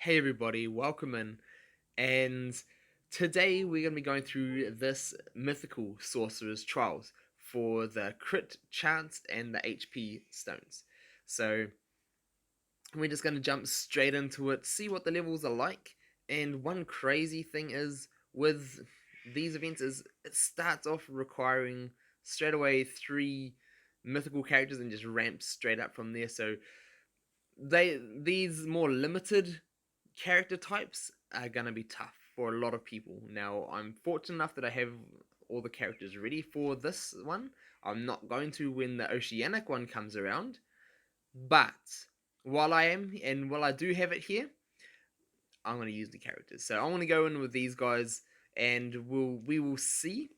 Hey everybody, welcome in. And today we're going to be going through this mythical sorcerer's trials for the crit chance and the HP stones. So we're just going to jump straight into it, see what the levels are like. And one crazy thing is with these events is it starts off requiring straight away 3 mythical characters and just ramps straight up from there. So these more limited character types are gonna be tough for a lot of people. Now, I'm fortunate enough that I have all the characters ready for this one. I'm not going to when the Oceanic one comes around, but while I do have it here, I'm gonna use the characters. So I'm gonna go in with these guys, and we will see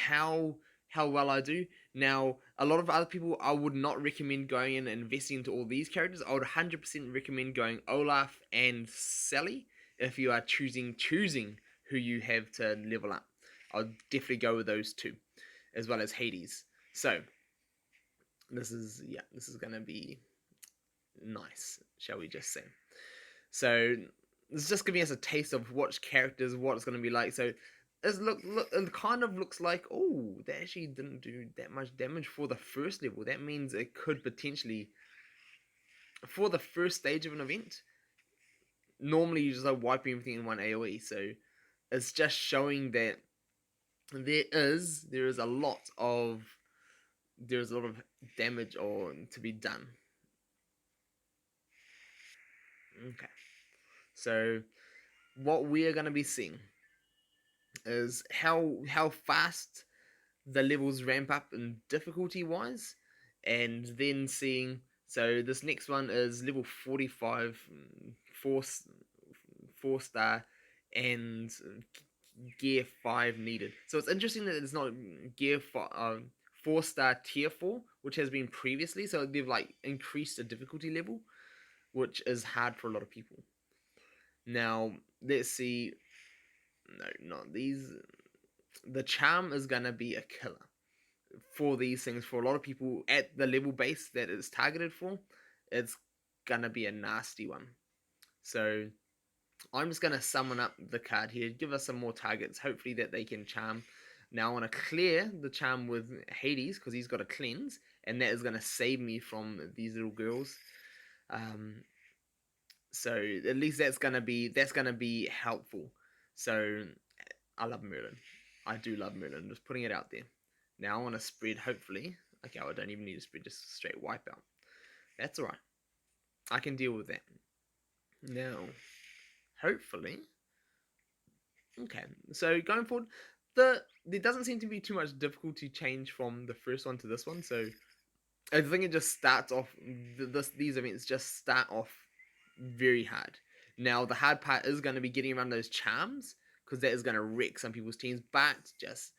how how well I do. Now, a lot of other people, I would not recommend going in and investing into all these characters. I would 100% recommend going Olaf and Sally if you are choosing who you have to level up. I'll definitely go with those two, as well as Hades. So this is gonna be nice, shall we just say? So it's just giving us a taste of what characters, what it's gonna be like. So it kind of looks like, oh, they actually didn't do that much damage for the first level. That means it could potentially, for the first stage of an event, normally you just like wiping everything in one AoE. So it's just showing that there is a lot of damage or to be done. Okay, so what we are gonna be seeing is how fast the levels ramp up in difficulty wise, and then seeing, so this next one is level 45, 4 4 star, and gear 5 needed. So it's interesting that it's not gear 4 star tier 4, which has been previously. So they've like increased the difficulty level, which is hard for a lot of people. Now let's see. No, not these. The charm is gonna be a killer for these things. For a lot of people at the level base that it's targeted for, it's gonna be a nasty one. So I'm just gonna summon up the card here, give us some more targets, hopefully that they can charm. Now I want to clear the charm with Hades because he's got a cleanse, and that is gonna save me from these little girls. Um, so at least that's gonna be helpful. So I love Merlin. I do love Merlin. Just putting it out there. Now I want to spread, hopefully. Okay, I don't even need to spread, just straight wipeout. That's alright. I can deal with that. Now, hopefully. Okay, so going forward, there doesn't seem to be too much difficulty change from the first one to this one. So I think it just starts off. These events just start off very hard. Now the hard part is going to be getting around those charms, because that is going to wreck some people's teams. But just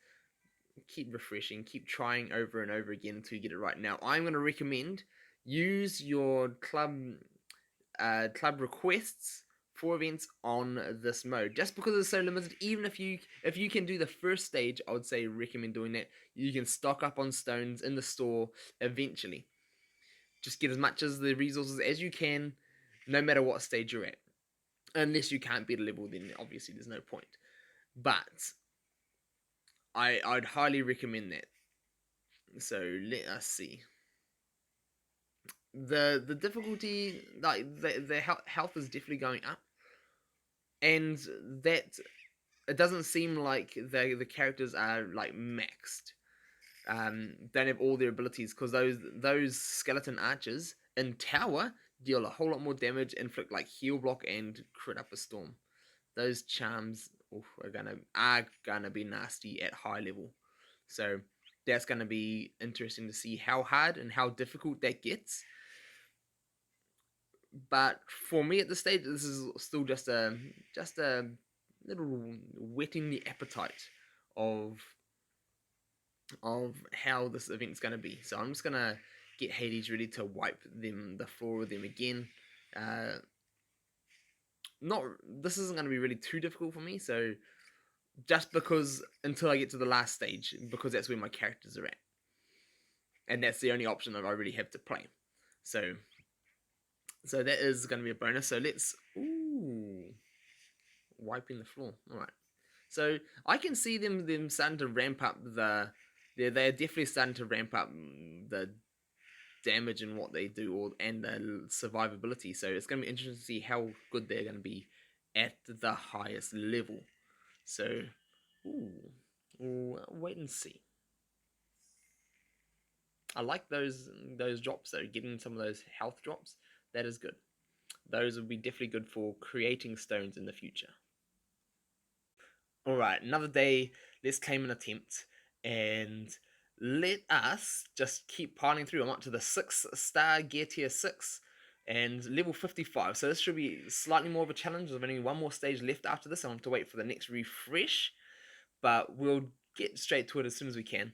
keep refreshing, keep trying over and over again until you get it right. Now, I'm going to recommend use your club requests for events on this mode, just because it's so limited. Even if you can do the first stage, I would say recommend doing that. You can stock up on stones in the store eventually. Just get as much as the resources as you can, no matter what stage you're at. Unless you can't beat a level, then obviously there's no point. But I'd highly recommend that. So let us see. The difficulty, like the health is definitely going up, and that it doesn't seem like the characters are like maxed. Don't have all their abilities, because those skeleton archers in tower deal a whole lot more damage, inflict like heal block and crit up a storm. Those charms are gonna be nasty at high level. So that's gonna be interesting to see how hard and how difficult that gets. But for me at this stage, this is still just a little whetting the appetite of of how this event's gonna be. So I'm just gonna get Hades ready to wipe the floor with them again. Uh, not This isn't gonna be really too difficult for me. So just because until I get to the last stage, because that's where my characters are at, and that's the only option that I really have to play. So that is going to be a bonus. So let's wiping the floor. All right. So I can see them starting to ramp up they're definitely starting to ramp up the damage and what they do, and the survivability. So it's going to be interesting to see how good they're going to be at the highest level. So, we'll wait and see. I like those drops though. Getting some of those health drops, that is good. Those will be definitely good for creating stones in the future. Alright, another day. Let's claim an attempt. And let us just keep piling through. I'm up to the 6-star gear tier 6 and level 55. So this should be slightly more of a challenge. There's only one more stage left after this. I have to wait for the next refresh. But we'll get straight to it as soon as we can.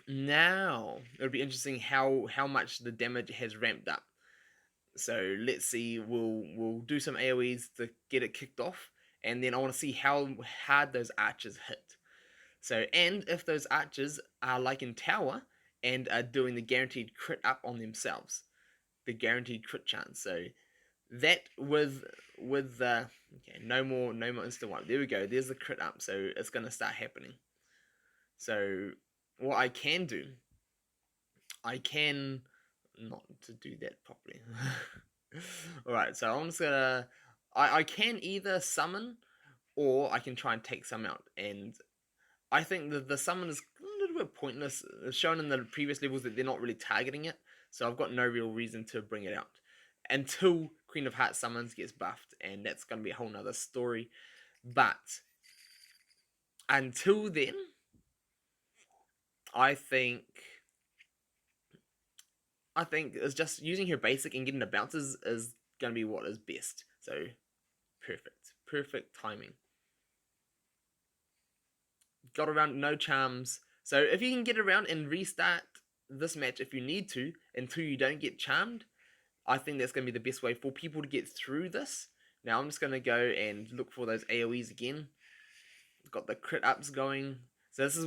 Now, it'll be interesting how much the damage has ramped up. So let's see, we'll do some AoEs to get it kicked off, and then I want to see how hard those archers hit. So, and if those archers are like in tower and are doing the guaranteed crit up on themselves, the guaranteed crit chance. So that with the okay, no more instant wipe. There we go. There's the crit up. So it's gonna start happening. So what I can do, I can not to do that properly. Alright, so I'm just gonna I can either summon or I can try and take some out, and I think that the summon is a little bit pointless. It's shown in the previous levels that they're not really targeting it, so I've got no real reason to bring it out until Queen of Hearts summons gets buffed, and that's gonna be a whole nother story. But until then, I think it's just using her basic and getting the bounces is gonna be what is best. So perfect timing. Got around, no charms. So if you can get around and restart this match if you need to until you don't get charmed, I think that's gonna be the best way for people to get through this. Now I'm just gonna go and look for those AoEs again. Got the crit ups going. So this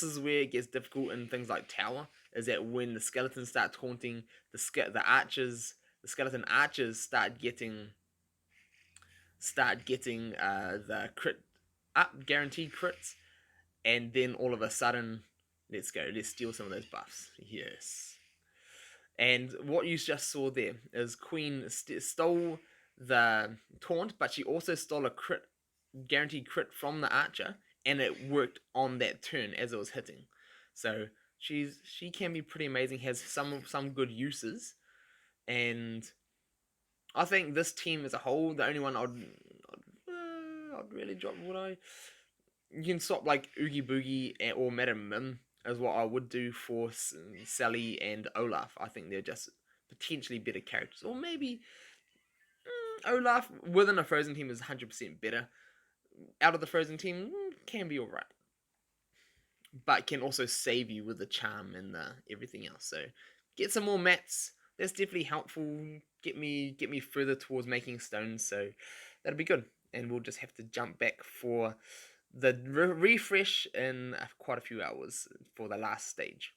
is where it gets difficult in things like tower. Is that when the skeletons start taunting the skeleton archers start getting the crit up, guaranteed crits, and then all of a sudden, let's steal some of those buffs. Yes. And what you just saw there is Queen stole the taunt, but she also stole a guaranteed crit from the archer, and it worked on that turn as it was hitting. So she can be pretty amazing, has some good uses, and I think this team as a whole, the only one I'd really drop, would I? You can swap like Oogie Boogie or Madam Mim as what I would do for Sally and Olaf. I think they're just potentially better characters, or maybe Olaf within a Frozen team is 100% better. Out of the Frozen team, can be alright, but can also save you with the charm and everything else. So get some more mats. That's definitely helpful. Get me further towards making stones. So that'll be good. And we'll just have to jump back for the refresh in quite a few hours for the last stage.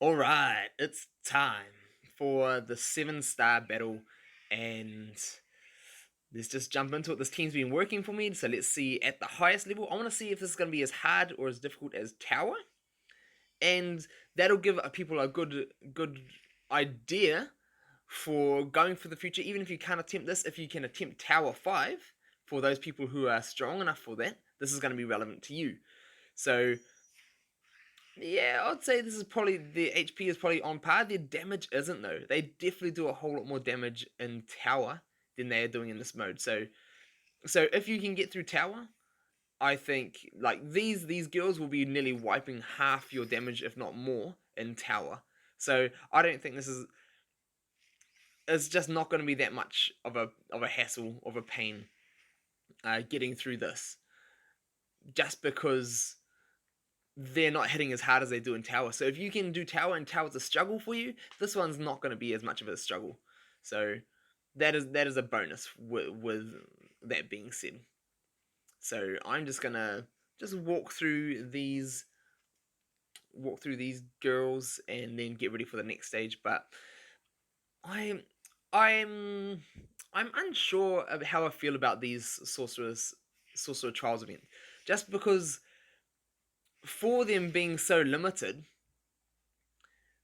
Alright, it's time for the 7-star battle, and let's just jump into it. This team's been working for me, so let's see at the highest level. I want to see if this is going to be as hard or as difficult as Tower, and that'll give people a good idea for going for the future. Even if you can't attempt this, if you can attempt Tower 5, for those people who are strong enough for that, this is going to be relevant to you. So yeah, I'd say this is probably, the HP is probably on par. Their damage isn't though. They definitely do a whole lot more damage in Tower than they are doing in this mode. So if you can get through Tower, I think like these girls will be nearly wiping half your damage, if not more, in Tower. So I don't think this is. It's just not going to be that much of a hassle, of a pain, getting through this. Just because they're not hitting as hard as they do in Tower. So if you can do Tower and Tower's a struggle for you, this one's not going to be as much of a struggle. So that is a bonus with that being said. So I'm just gonna walk through these girls and then get ready for the next stage. But I'm I'm unsure of how I feel about these Sorcerer Trials event, just because for them being so limited,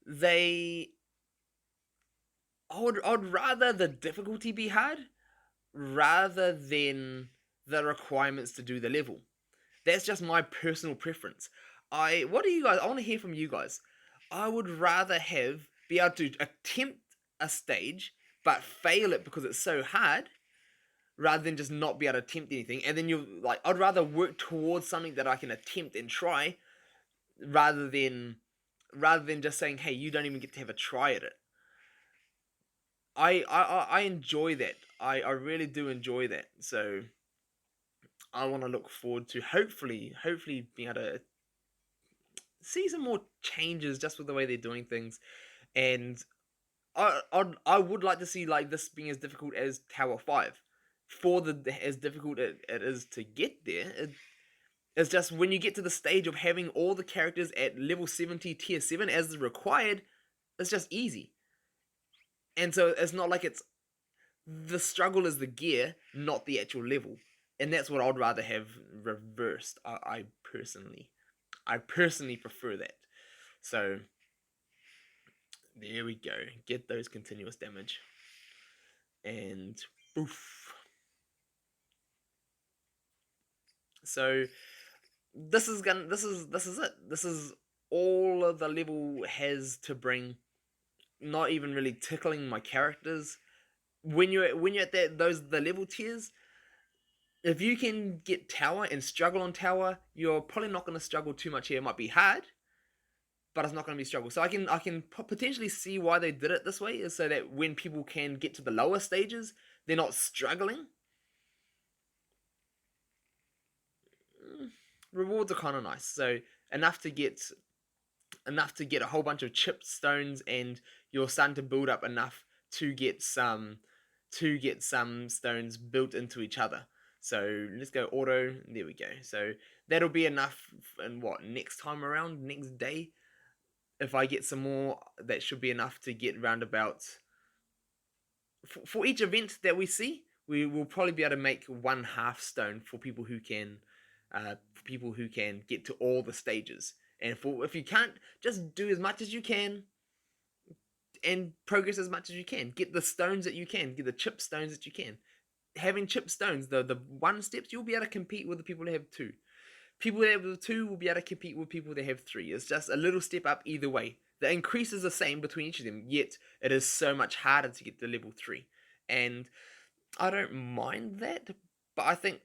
they I'd rather the difficulty be hard rather than the requirements to do the level. That's just my personal preference. What do you guys? I want to hear from you guys. I would rather be able to attempt a stage but fail it because it's so hard, rather than just not be able to attempt anything. And then I'd rather work towards something that I can attempt and try, rather than just saying, hey, you don't even get to have a try at it. I enjoy that. I really do enjoy that. So I want to look forward to hopefully being able to see some more changes just with the way they're doing things. And I would like to see like this being as difficult as Tower 5. For as difficult it is to get there, it's just when you get to the stage of having all the characters at level 70 tier 7 as is required, it's just easy. And so it's not like it's the struggle is the gear, not the actual level. And that's what I'd rather have reversed. I personally prefer that. So there we go. Get those continuous damage. And poof. So this is it. This is all the level has to bring. Not even really tickling my characters. When you're at the level tiers, if you can get tower and struggle on tower, you're probably not going to struggle too much here. It might be hard, but it's not going to be struggle. So I can potentially see why they did it this way, is so that when people can get to the lower stages, they're not struggling. Rewards are kind of nice. So enough to get a whole bunch of chipped stones, and you're starting to build up enough to get some stones built into each other. So let's go auto. There we go. So that'll be enough. And next time around, next day, if I get some more, that should be enough to get roundabout. For each event that we see, we will probably be able to make 1/2 stone for people who can get to all the stages. And if you can't, just do as much as you can and progress as much as you can. Get the stones that you can, get the chip stones that you can. Having chip stones, the 1 steps, you'll be able to compete with the people that have 2. People that have 2 will be able to compete with people that have 3. It's just a little step up either way. The increase is the same between each of them, yet it is so much harder to get to level 3. And I don't mind that, but I think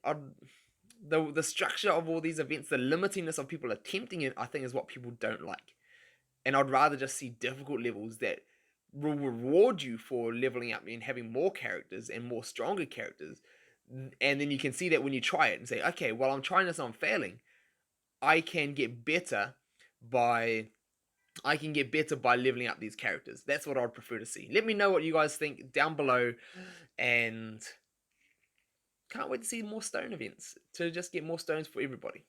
the structure of all these events, the limitingness of people attempting it, I think is what people don't like. And I'd rather just see difficult levels that will reward you for leveling up and having more characters and more stronger characters. And then you can see that when you try it and say, okay, well, I'm trying this and I'm failing. I can get better by leveling up these characters. That's what I'd prefer to see. Let me know what you guys think down below, and can't wait to see more stone events, to just get more stones for everybody.